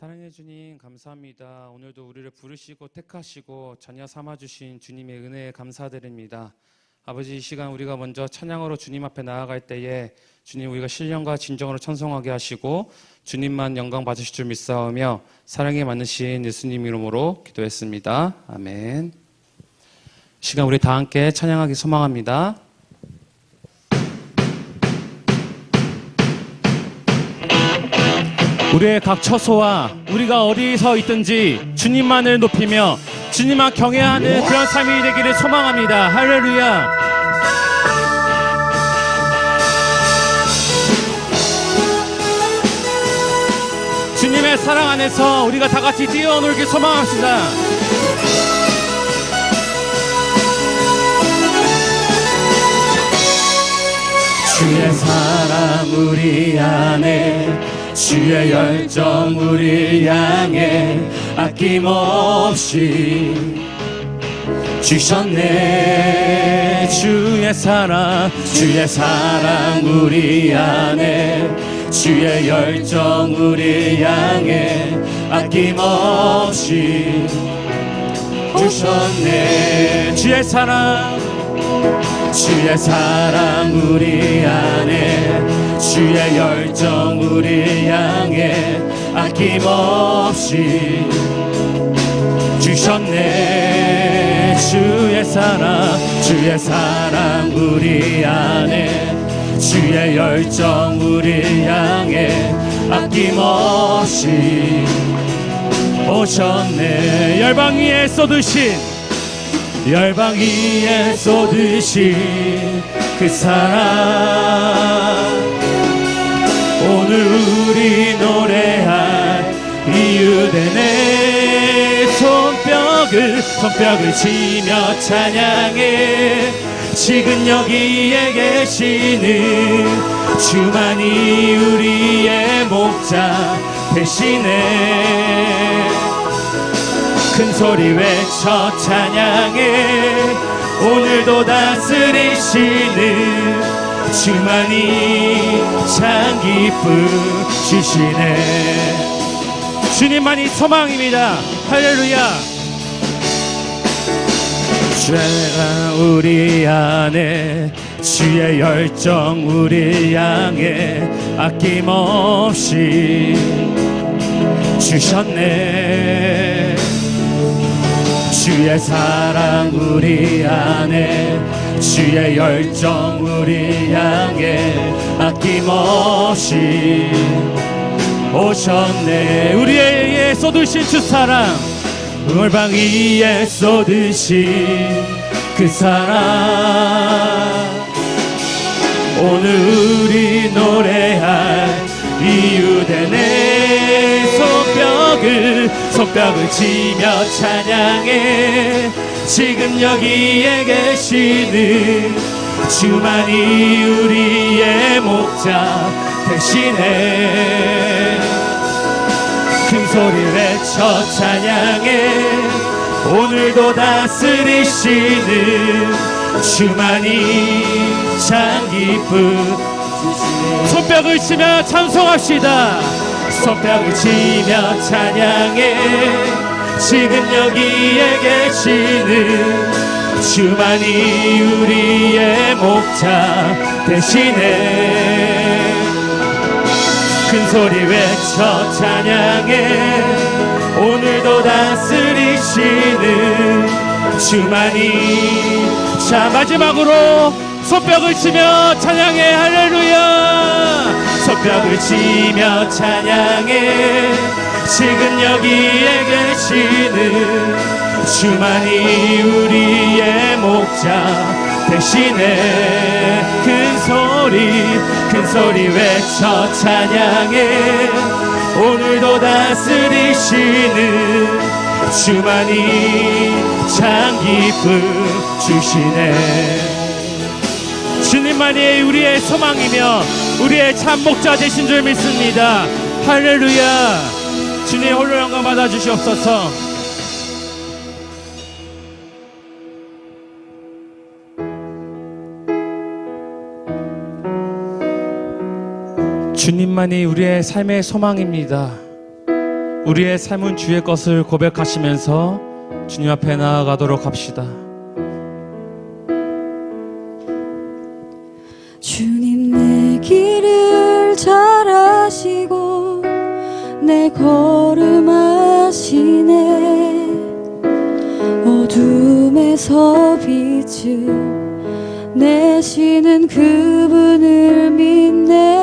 사랑해 주님 감사합니다. 오늘도 우리를 부르시고 택하시고 자녀 삼아주신 주님의 은혜에 감사드립니다. 아버지, 이 시간 우리가 먼저 찬양으로 주님 앞에 나아갈 때에 주님, 우리가 신령과 진정으로 찬송하게 하시고 주님만 영광 받으실 줄 믿사오며 사랑에 많으신 예수님 이름으로 기도했습니다. 아멘. 이 시간 우리 다 함께 찬양하기 소망합니다. 우리의 각 처소와 우리가 어디서 있든지 주님만을 높이며 주님만 경외하는 그런 삶이 되기를 소망합니다. 할렐루야. 주님의 사랑 안에서 우리가 다 같이 뛰어놀길 소망합시다. 주의 사랑 우리 안에, 주의 열정 우리 향해 아낌없이 주셨네. 주의 사랑 우리 안에, 주의 열정 우리 향해 아낌없이 주셨네. 주의 사랑 우리 안에, 주의 열정 우리 향해 아낌없이 주셨네. 주의 사랑 우리 안에, 주의 열정 우리 향해 아낌없이 오셨네. 열방 위에 쏟으신 그 사랑, 오늘 우리 노래할 이유 되네. 손뼉을 치며 찬양해. 지금 여기에 계시는 주만이 우리의 목자 되시네. 큰 소리 외쳐 찬양해. 오늘도 다스리시는 주만이 참 기쁘시네. 주님만이 소망입니다. 할렐루야. 주의 우리 안에, 주의 열정 우리 향해 아낌없이 주셨네. 주의 사랑 우리 안에, 주의 열정 우리 향해 아낌없이 오셨네. 우리에게 쏟으신 주 사랑, 올방 위에 쏟으신 그 사랑, 오늘 우리 노래할 이유 되네. 손뼉을 치며 찬양해. 지금 여기에 계시는 주만이 우리의 목자 되시네. 큰 소리 외쳐 찬양해. 오늘도 다스리시는 주만이 참 기쁘시네. 손뼉을 치며 찬송합시다. 손뼉을 치며 찬양해. 지금 여기에 계시는 주만이 우리의 목자 되시네. 큰 소리 외쳐 찬양해. 오늘도 다스리시는 주만이. 자, 마지막으로 손뼉을 치며 찬양해. 할렐루야. 손뼉을 치며 찬양해. 지금 여기에 계시는 주만이 우리의 목자 되시네. 큰 소리 외쳐 찬양해. 오늘도 다스리시는 주만이 참 기쁘시네. 주님만이 우리의 소망이며 우리의 참 목자 되신 줄 믿습니다. 할렐루야. 주님 홀로 영광 받아 주시옵소서. 주님만이 우리의 삶의 소망입니다. 우리의 삶은 주의 것을 고백하시면서 주님 앞에 나아가도록 합시다. 주님 내 길을 잘 아시고 내 걸음 아시네. 어둠에서 빛을 내시는 그분을 믿네.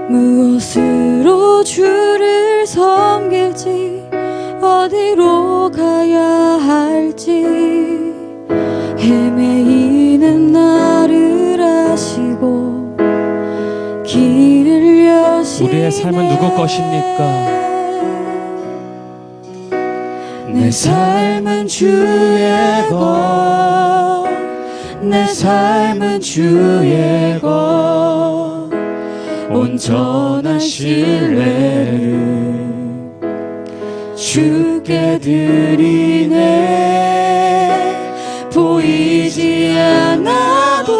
무엇으로 주를 섬길지 어디로 가야 할지 헤매이는 나를 아시고 길을 여시네. 우리의 삶은 누구 것입니까? 내 삶은 주의 것, 내 삶은 주의 것, 온전한 신뢰를 주께 드리네. 보이지 않아도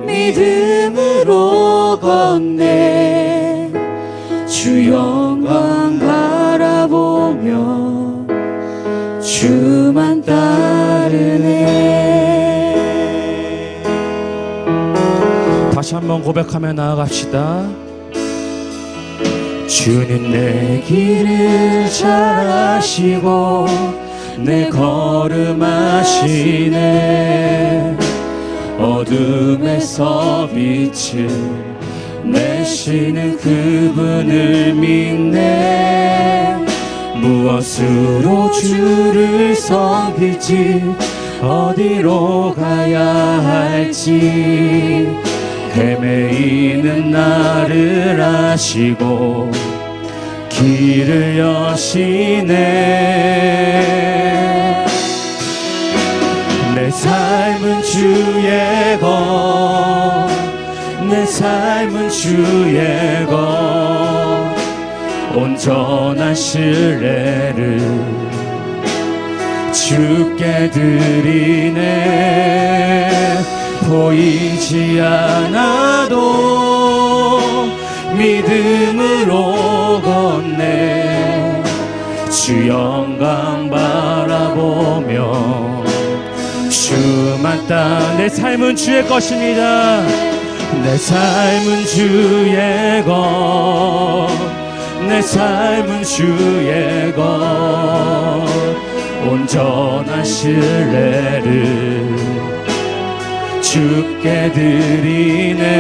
믿음으로 걷네. 주 영광 바라보며 주만 따르네. 다시 한번 고백하며 나아갑시다. 주님 내 길을 잘 아시고 내 걸음 아시네. 어둠에서 빛을 내시는 그분을 믿네. 무엇으로 주를 섬길지 어디로 가야 할지 헤매이는 나를 아시고 길을 여시네. 내 삶은 주의 것, 내 삶은 주의 것, 온전한 신뢰를 주께 드리네. 보이지 않아도 믿음으로 걷네. 주 영광 바라보며 주만 따. 내 삶은 주의 것입니다. 내 삶은 주의 것, 내 삶은 주의 것, 온전한 신뢰를 주께 드리네.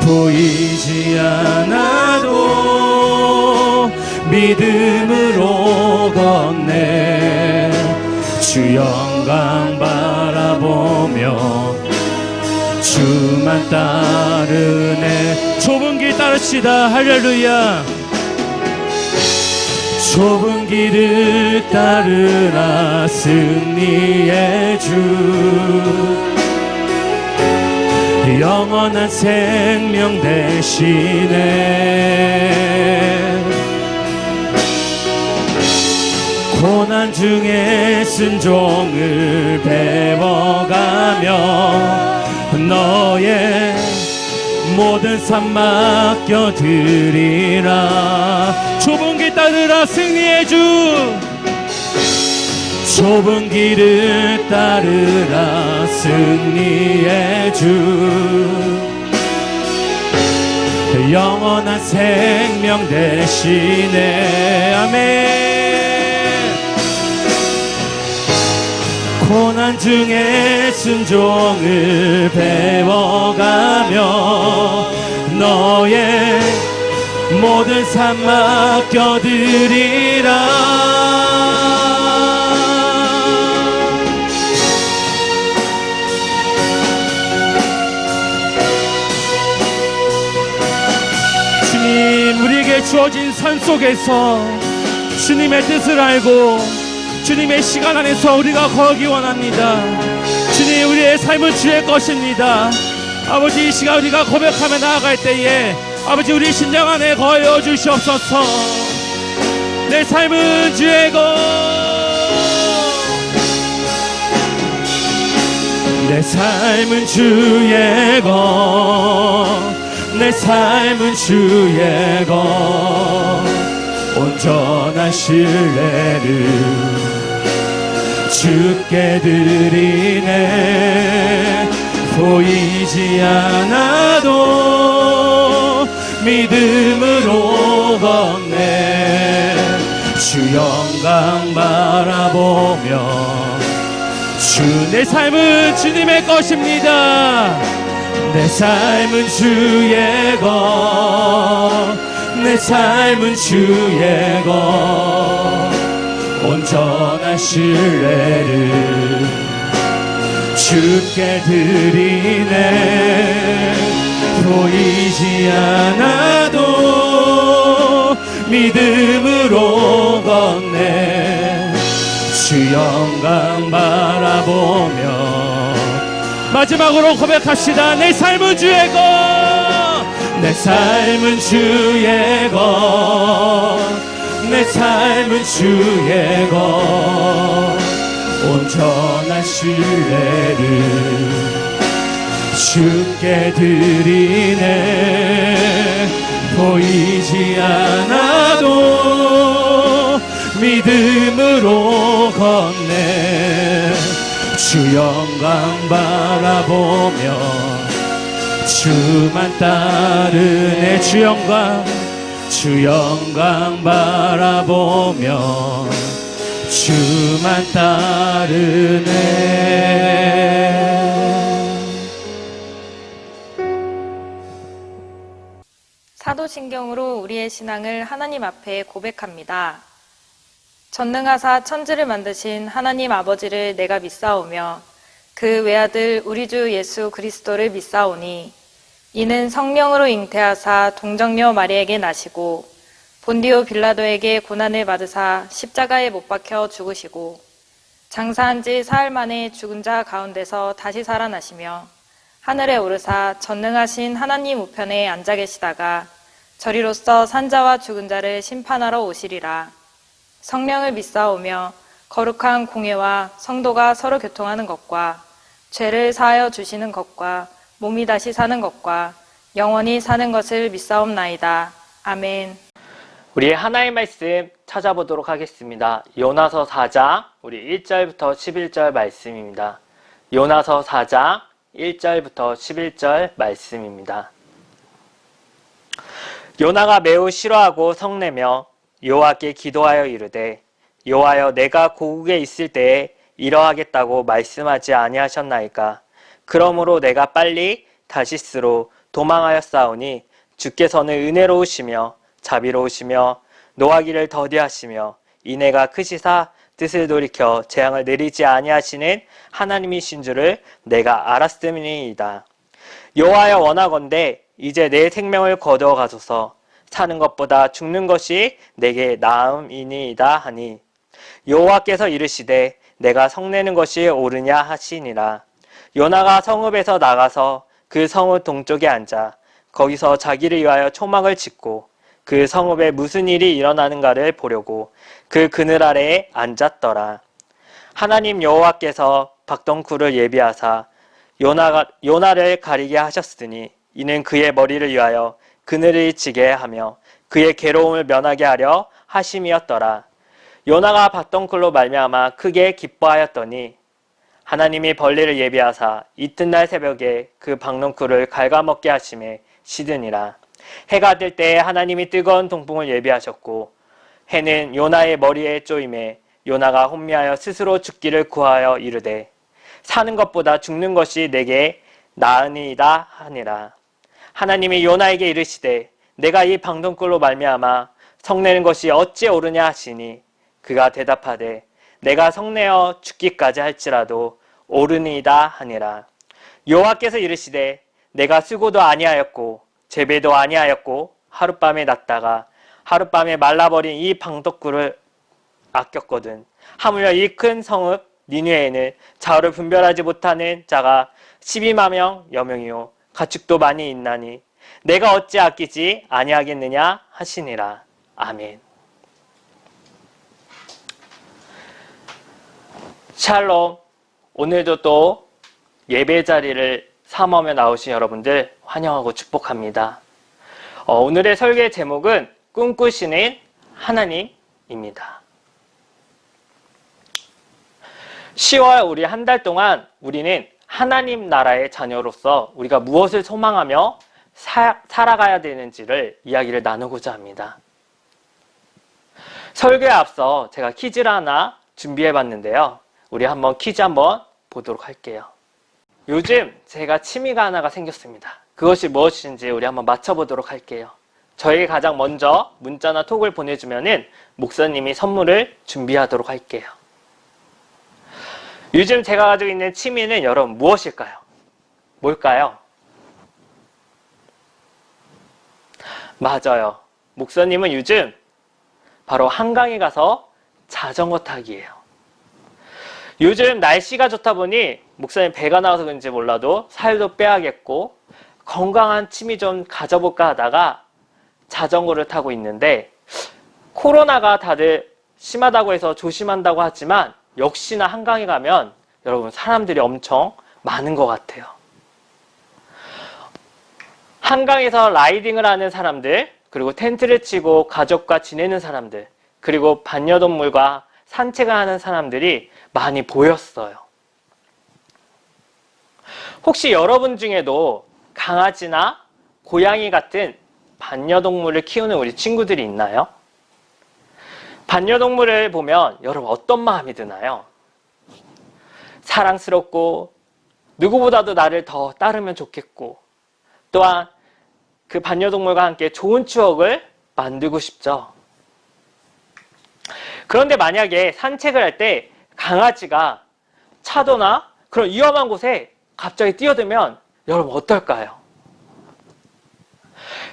보이지 않아도 믿음으로 걷네. 주 영광 바라보며 주만 따르네. 좁은 길 따르시다. 할렐루야. 좁은 길을 따르라. 승리의 주, 영원한 생명 대신에 고난 중에 순종을 배워가며 너의 모든 삶 맡겨드리라. 좁은 길 따르라. 승리의 주, 좁은 길을 따르라. 승리의 주, 영원한 생명 대신에. 아멘. 고난 중에 순종을 배워가며 너의 모든 삶 맡겨드리라. 주님, 우리에게 주어진 산 속에서 주님의 뜻을 알고 주님의 시간 안에서 우리가 거하기 원합니다. 주님, 우리의 삶은 주의 것입니다. 아버지, 이 시간 우리가 고백하며 나아갈 때에 아버지, 우리 심령 안에 거하여 주시옵소서. 내 삶은 주의 것, 내 삶은 주의 것, 내 삶은 주의 것 온전한 신뢰를 주께 드리네 보이지 않아도 믿음으로 걷네 주 영광 바라보며 주 내 삶은 주님의 것입니다 내 삶은 주의 것 내 삶은 주의 것 온전한 신뢰를 주께 드리네 보이지 않아도 믿음으로 걷네 주 영광 바라보며 마지막으로 고백합시다 내 삶은 주의 것 내 삶은 주의 것 내 삶은 주의 것 온전한 신뢰를 주께 드리네 보이지 않아도 믿음으로 걷네 주 영광 바라보며 주만 따르네 주 영광 바라보며 주만 따르네 사도신경으로 우리의 신앙을 하나님 앞에 고백합니다. 전능하사 천지를 만드신 하나님 아버지를 내가 믿사오며 그 외아들 우리 주 예수 그리스도를 믿사오니 이는 성령으로 잉태하사 동정녀 마리에게 나시고 본디오 빌라도에게 고난을 받으사 십자가에 못 박혀 죽으시고 장사한 지 사흘 만에 죽은 자 가운데서 다시 살아나시며 하늘에 오르사 전능하신 하나님 우편에 앉아 계시다가 저리로서 산자와 죽은 자를 심판하러 오시리라. 성령을 믿사오며 거룩한 공회와 성도가 서로 교통하는 것과 죄를 사하여 주시는 것과 몸이 다시 사는 것과 영원히 사는 것을 믿사옵나이다. 아멘. 우리 하나의 말씀 찾아보도록 하겠습니다. 요나서 4장 우리 1절부터 11절 말씀입니다. 요나서 4장 1절부터 11절 말씀입니다. 요나가 매우 싫어하고 성내며 여호와께 기도하여 이르되 여호와여 내가 고국에 있을 때에 이러하겠다고 말씀하지 아니하셨나이까. 그러므로 내가 빨리 다시스로 도망하였사오니 주께서는 은혜로우시며 자비로우시며 노하기를 더디하시며 인애가 크시사 뜻을 돌이켜 재앙을 내리지 아니하시는 하나님이신 줄을 내가 알았음이니이다. 여호와여 원하건대 이제 내 생명을 거두어 가소서. 사는 것보다 죽는 것이 내게 나음이니이다 하니 여호와께서 이르시되 내가 성내는 것이 옳으냐 하시니라. 요나가 성읍에서 나가서 그 성읍 동쪽에 앉아 거기서 자기를 위하여 초막을 짓고 그 성읍에 무슨 일이 일어나는가를 보려고 그 그늘 아래에 앉았더라. 하나님 여호와께서 박덩쿨을 예비하사 요나를 가리게 하셨으니 이는 그의 머리를 위하여 그늘을 지게 하며 그의 괴로움을 면하게 하려 하심이었더라. 요나가 박덩쿨로 말미암아 크게 기뻐하였더니 하나님이 벌레를 예비하사 이튿날 새벽에 그 박덩쿨을 갉아먹게 하심에 시드니라. 해가 뜰 때에 하나님이 뜨거운 동풍을 예비하셨고 해는 요나의 머리에 쪼임에 요나가 혼미하여 스스로 죽기를 구하여 이르되 사는 것보다 죽는 것이 내게 나으니이다 하니라. 하나님이 요나에게 이르시되 내가 이 방동굴로 말미암아 성내는 것이 어찌 옳으냐 하시니 그가 대답하되 내가 성내어 죽기까지 할지라도 옳으니이다 하니라. 여호와께서 이르시되 내가 수고도 아니하였고 재배도 아니하였고 하룻밤에 났다가 하룻밤에 말라버린 이 방덕굴을 아꼈거든. 하물며 이 큰 성읍 니느웨에는 좌우를 분별하지 못하는 자가 12만여 명이요 가축도 많이 있나니 내가 어찌 아끼지 아니하겠느냐 하시니라. 아멘. 샬롬. 오늘도 또 예배 자리를 사모하며 나오신 여러분들 환영하고 축복합니다. 오늘의 설교의 제목은 꿈꾸시는 하나님입니다. 10월 우리 한 달 동안 우리는 하나님 나라의 자녀로서 우리가 무엇을 소망하며 살아가야 되는지를 이야기를 나누고자 합니다. 설교에 앞서 제가 퀴즈를 하나 준비해 봤는데요. 우리 한번 퀴즈 한번 보도록 할게요. 요즘 제가 취미가 하나가 생겼습니다. 그것이 무엇인지 우리 한번 맞춰보도록 할게요. 저에게 가장 먼저 문자나 톡을 보내주면은 목사님이 선물을 준비하도록 할게요. 요즘 제가 가지고 있는 취미는 여러분 무엇일까요? 뭘까요? 맞아요. 목사님은 요즘 바로 한강에 가서 자전거 타기예요. 요즘 날씨가 좋다 보니 목사님 배가 나와서 그런지 몰라도 살도 빼야겠고 건강한 취미 좀 가져볼까 하다가 자전거를 타고 있는데 코로나가 다들 심하다고 해서 조심한다고 하지만 역시나 한강에 가면 여러분 사람들이 엄청 많은 것 같아요. 한강에서 라이딩을 하는 사람들, 그리고 텐트를 치고 가족과 지내는 사람들, 그리고 반려동물과 산책을 하는 사람들이 많이 보였어요. 혹시 여러분 중에도 강아지나 고양이 같은 반려동물을 키우는 우리 친구들이 있나요? 반려동물을 보면 여러분 어떤 마음이 드나요? 사랑스럽고 누구보다도 나를 더 따르면 좋겠고 또한 그 반려동물과 함께 좋은 추억을 만들고 싶죠. 그런데 만약에 산책을 할 때 강아지가 차도나 그런 위험한 곳에 갑자기 뛰어들면 여러분 어떨까요?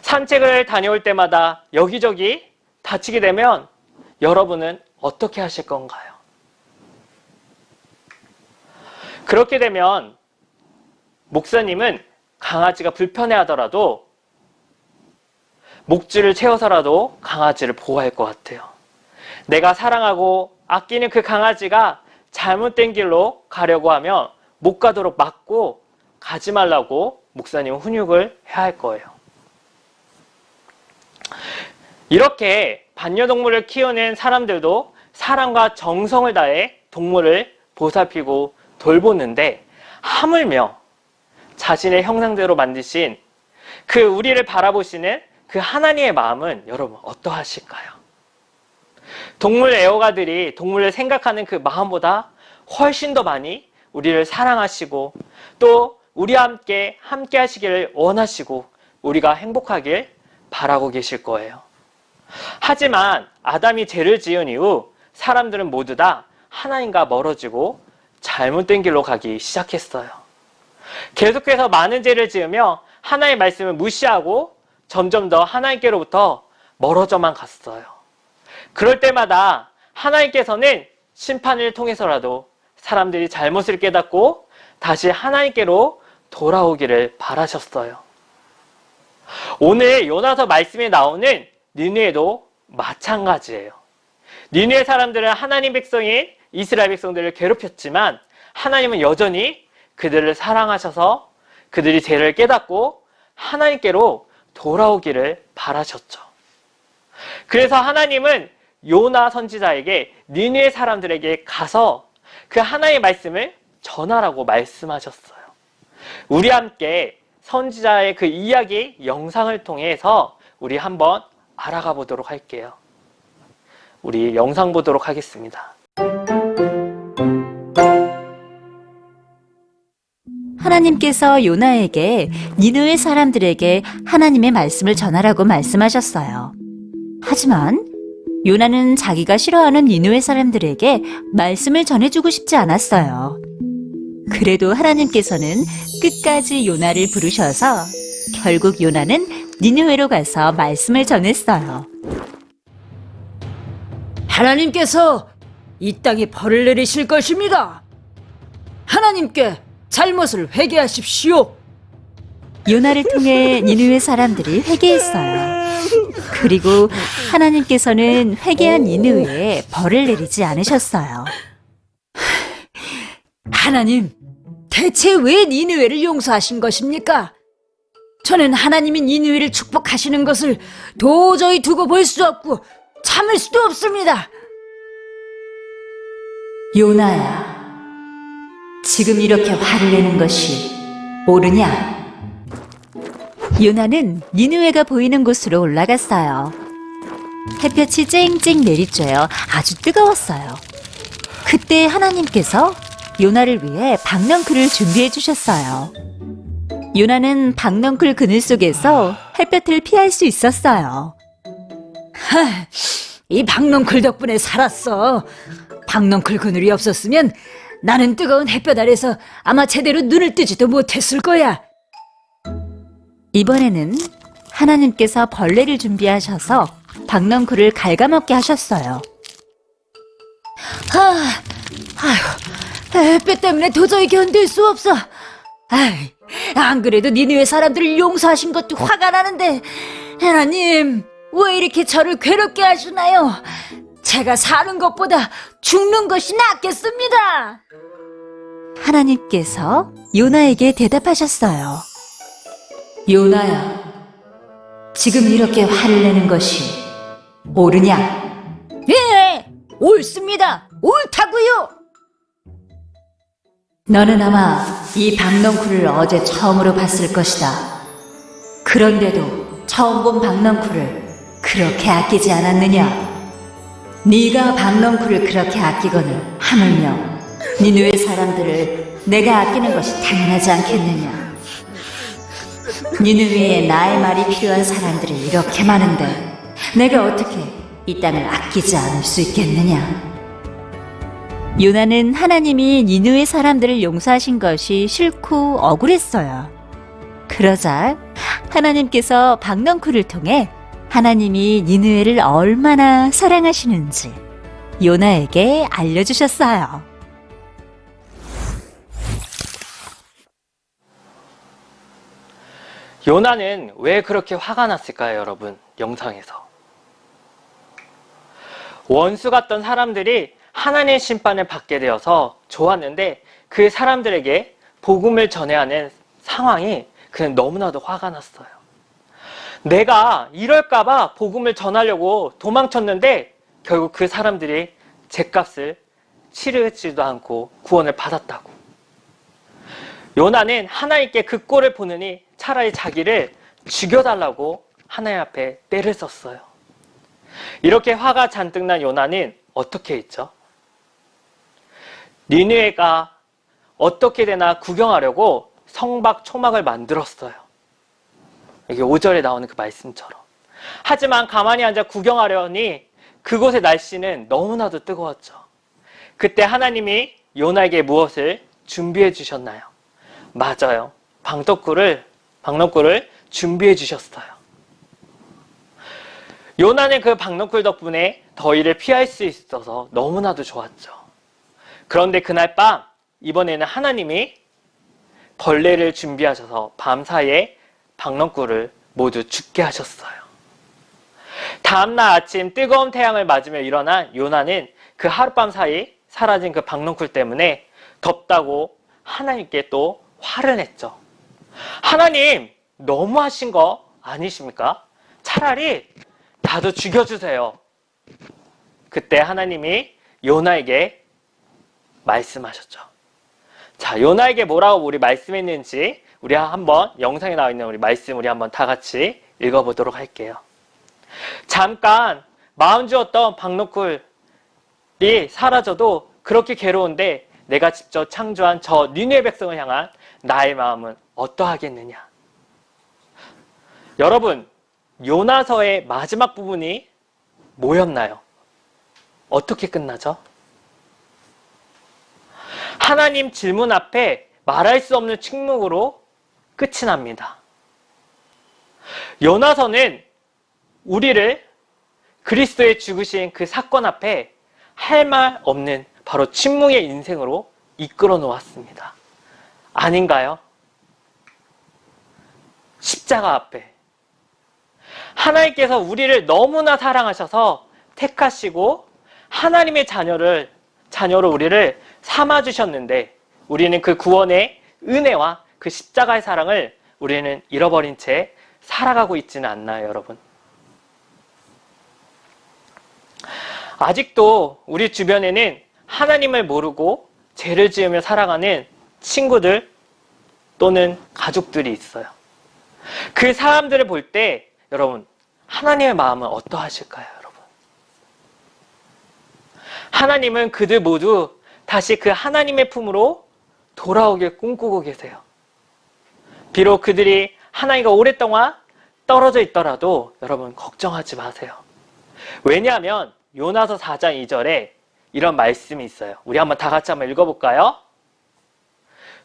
산책을 다녀올 때마다 여기저기 다치게 되면 여러분은 어떻게 하실 건가요? 그렇게 되면 목사님은 강아지가 불편해하더라도 목줄을 채워서라도 강아지를 보호할 것 같아요. 내가 사랑하고 아끼는 그 강아지가 잘못된 길로 가려고 하면 못 가도록 막고 가지 말라고 목사님은 훈육을 해야 할 거예요. 이렇게 반려동물을 키우는 사람들도 사랑과 정성을 다해 동물을 보살피고 돌보는데 하물며 자신의 형상대로 만드신 그 우리를 바라보시는 그 하나님의 마음은 여러분 어떠하실까요? 동물 애호가들이 동물을 생각하는 그 마음보다 훨씬 더 많이 우리를 사랑하시고 또 우리와 함께 하시기를 원하시고 우리가 행복하길 바라고 계실 거예요. 하지만 아담이 죄를 지은 이후 사람들은 모두 다 하나님과 멀어지고 잘못된 길로 가기 시작했어요. 계속해서 많은 죄를 지으며 하나님의 말씀을 무시하고 점점 더 하나님께로부터 멀어져만 갔어요. 그럴 때마다 하나님께서는 심판을 통해서라도 사람들이 잘못을 깨닫고 다시 하나님께로 돌아오기를 바라셨어요. 오늘 요나서 말씀에 나오는 니느웨도 마찬가지예요. 니느웨 사람들은 하나님 백성인 이스라엘 백성들을 괴롭혔지만 하나님은 여전히 그들을 사랑하셔서 그들이 죄를 깨닫고 하나님께로 돌아오기를 바라셨죠. 그래서 하나님은 요나 선지자에게 니느웨 사람들에게 가서 그 하나님의 말씀을 전하라고 말씀하셨어요. 우리 함께 선지자의 그 이야기 영상을 통해서 우리 한번 알아가 보도록 할게요. 우리 영상 보도록 하겠습니다. 하나님께서 요나에게 니느웨 사람들에게 하나님의 말씀을 전하라고 말씀하셨어요. 하지만 요나는 자기가 싫어하는 니느웨 사람들에게 말씀을 전해주고 싶지 않았어요. 그래도 하나님께서는 끝까지 요나를 부르셔서 결국 요나는 니느웨로 가서 말씀을 전했어요. 하나님께서 이 땅에 벌을 내리실 것입니다. 하나님께 잘못을 회개하십시오. 요나를 통해 니느웨 사람들이 회개했어요. 그리고 하나님께서는 회개한 니느웨에 벌을 내리지 않으셨어요. 하나님, 대체 왜 니느웨를 용서하신 것입니까? 저는 하나님이 니느웨를 축복하시는 것을 도저히 두고 볼 수 없고 참을 수도 없습니다. 요나야, 지금 이렇게 화를 내는 것이 옳으냐? 요나는 니느웨가 보이는 곳으로 올라갔어요. 햇볕이 쨍쨍 내리쬐어 아주 뜨거웠어요. 그때 하나님께서 요나를 위해 박넝쿨을 준비해 주셨어요. 요나는 박넝쿨 그늘 속에서 햇볕을 피할 수 있었어요. 이 박넝쿨 덕분에 살았어. 박넝쿨 그늘이 없었으면 나는 뜨거운 햇볕 아래서 아마 제대로 눈을 뜨지도 못했을 거야. 이번에는 하나님께서 벌레를 준비하셔서 박넝쿨을 갉아먹게 하셨어요. 햇볕 때문에 도저히 견딜 수 없어. 안 그래도 니느웨 사람들을 용서하신 것도 화가 나는데 하나님 왜 이렇게 저를 괴롭게 하시나요? 제가 사는 것보다 죽는 것이 낫겠습니다. 하나님께서 요나에게 대답하셨어요. 요나야, 지금 이렇게 화를 내는 것이 옳으냐? 예, 옳습니다. 옳다고요. 너는 아마 이 박넝쿨을 어제 처음으로 봤을 것이다. 그런데도 처음 본 박넝쿨을 그렇게 아끼지 않았느냐? 네가 박넝쿨을 그렇게 아끼거늘 하물며 니느웨 사람들을 내가 아끼는 것이 당연하지 않겠느냐? 니느웨에 나의 말이 필요한 사람들이 이렇게 많은데 내가 어떻게 이 땅을 아끼지 않을 수 있겠느냐? 요나는 하나님이 니느웨 사람들을 용서하신 것이 싫고 억울했어요. 그러자 하나님께서 박넝쿨을 통해 하나님이 니느웨를 얼마나 사랑하시는지 요나에게 알려주셨어요. 요나는 왜 그렇게 화가 났을까요, 여러분? 영상에서. 원수 같던 사람들이 하나님의 심판을 받게 되어서 좋았는데 그 사람들에게 복음을 전해야 하는 상황이 그냥 너무나도 화가 났어요. 내가 이럴까봐 복음을 전하려고 도망쳤는데 결국 그 사람들이 죗값을 치르지도 않고 구원을 받았다고. 요나는 하나님께 그 꼴을 보느니 차라리 자기를 죽여달라고 하나님 앞에 떼를 썼어요. 이렇게 화가 잔뜩 난 요나는 어떻게 했죠? 니느웨가 어떻게 되나 구경하려고 성박 초막을 만들었어요. 이게 5절에 나오는 그 말씀처럼. 하지만 가만히 앉아 구경하려니 그곳의 날씨는 너무나도 뜨거웠죠. 그때 하나님이 요나에게 무엇을 준비해 주셨나요? 맞아요. 박넝쿨을 준비해 주셨어요. 요나는 그 박넝쿨 덕분에 더위를 피할 수 있어서 너무나도 좋았죠. 그런데 그날 밤 이번에는 하나님이 벌레를 준비하셔서 밤사이에 박넝쿨을 모두 죽게 하셨어요. 다음날 아침 뜨거운 태양을 맞으며 일어난 요나는 그 하룻밤 사이 사라진 그 박넝쿨 때문에 덥다고 하나님께 또 화를 냈죠. 하나님, 너무하신 거 아니십니까? 차라리 나도 죽여주세요. 그때 하나님이 요나에게 말씀하셨죠. 자, 요나에게 뭐라고 우리 말씀했는지 우리 한번 영상에 나와 있는 우리 말씀 우리 한번 다 같이 읽어보도록 할게요. 잠깐 마음 주었던 박넝쿨이 사라져도 그렇게 괴로운데 내가 직접 창조한 저 니느웨 백성을 향한 나의 마음은 어떠하겠느냐. 여러분, 요나서의 마지막 부분이 뭐였나요? 어떻게 끝나죠? 하나님 질문 앞에 말할 수 없는 침묵으로 끝이 납니다. 요나서는 우리를 그리스도의 죽으신 그 사건 앞에 할 말 없는 바로 침묵의 인생으로 이끌어 놓았습니다. 아닌가요? 십자가 앞에 하나님께서 우리를 너무나 사랑하셔서 택하시고 하나님의 자녀로 우리를 삼아주셨는데 우리는 그 구원의 은혜와 그 십자가의 사랑을 우리는 잃어버린 채 살아가고 있지는 않나요, 여러분? 아직도 우리 주변에는 하나님을 모르고 죄를 지으며 살아가는 친구들 또는 가족들이 있어요. 그 사람들을 볼 때 여러분, 하나님의 마음은 어떠하실까요, 여러분? 하나님은 그들 모두 다시 그 하나님의 품으로 돌아오길 꿈꾸고 계세요. 비록 그들이 하나님과 오랫동안 떨어져 있더라도 여러분 걱정하지 마세요. 왜냐하면 요나서 4장 2절에 이런 말씀이 있어요. 우리 한번 다 같이 한번 읽어볼까요?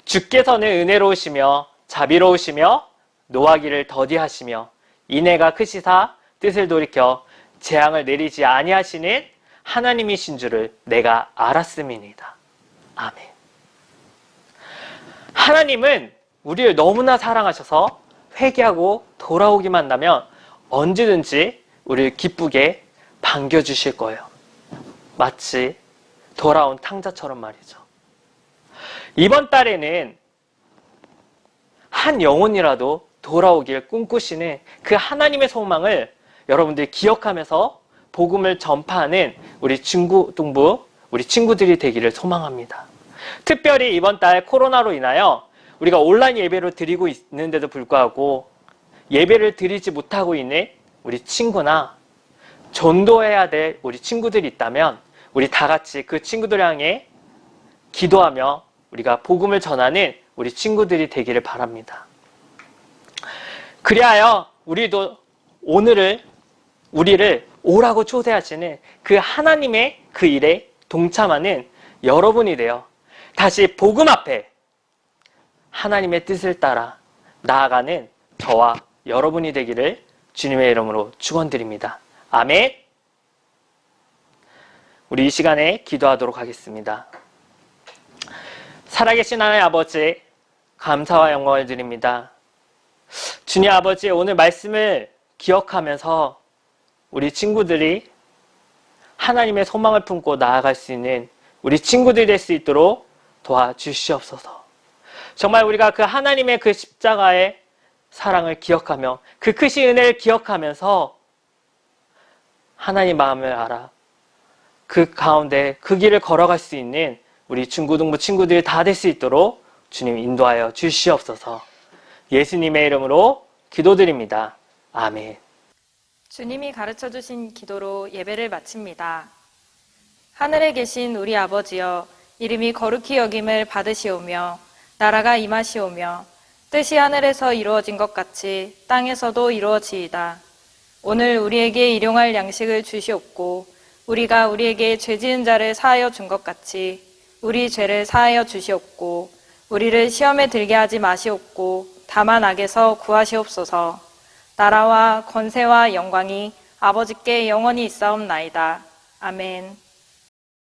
주께서는 은혜로우시며 자비로우시며 노하기를 더디하시며 인애가 크시사 뜻을 돌이켜 재앙을 내리지 아니하시는 하나님이신 줄을 내가 알았음이니이다. 아멘. 하나님은 우리를 너무나 사랑하셔서 회개하고 돌아오기만 한다면 언제든지 우리를 기쁘게 반겨주실 거예요. 마치 돌아온 탕자처럼 말이죠. 이번 달에는 한 영혼이라도 돌아오길 꿈꾸시는 그 하나님의 소망을 여러분들이 기억하면서 복음을 전파하는 우리 중고등부, 우리 친구들이 되기를 소망합니다. 특별히 이번 달 코로나로 인하여 우리가 온라인 예배를 드리고 있는데도 불구하고 예배를 드리지 못하고 있는 우리 친구나 전도해야 될 우리 친구들이 있다면 우리 다 같이 그 친구들 향해 기도하며 우리가 복음을 전하는 우리 친구들이 되기를 바랍니다. 그리하여 우리도 우리를 오라고 초대하시는 그 하나님의 그 일에 동참하는 여러분이 되어 다시 복음 앞에 하나님의 뜻을 따라 나아가는 저와 여러분이 되기를 주님의 이름으로 축원드립니다. 아멘. 우리 이 시간에 기도하도록 하겠습니다. 살아계신 하나님 아버지, 감사와 영광을 드립니다. 주님 아버지, 오늘 말씀을 기억하면서 우리 친구들이 하나님의 소망을 품고 나아갈 수 있는 우리 친구들이 될 수 있도록 도와주시옵소서. 정말 우리가 그 하나님의 그 십자가의 사랑을 기억하며 그 크신 은혜를 기억하면서 하나님 마음을 알아 그 가운데 그 길을 걸어갈 수 있는 우리 중고등부 친구들이 다 될 수 있도록 주님 인도하여 주시옵소서. 예수님의 이름으로 기도드립니다. 아멘. 주님이 가르쳐주신 기도로 예배를 마칩니다. 하늘에 계신 우리 아버지여, 이름이 거룩히 여김을 받으시오며 나라가 임하시오며 뜻이 하늘에서 이루어진 것 같이 땅에서도 이루어지이다. 오늘 우리에게 일용할 양식을 주시옵고 우리가 우리에게 죄 지은 자를 사하여 준 것 같이 우리 죄를 사하여 주시옵고 우리를 시험에 들게 하지 마시옵고 다만 악에서 구하시옵소서. 나라와 권세와 영광이 아버지께 영원히 있사옵나이다. 아멘.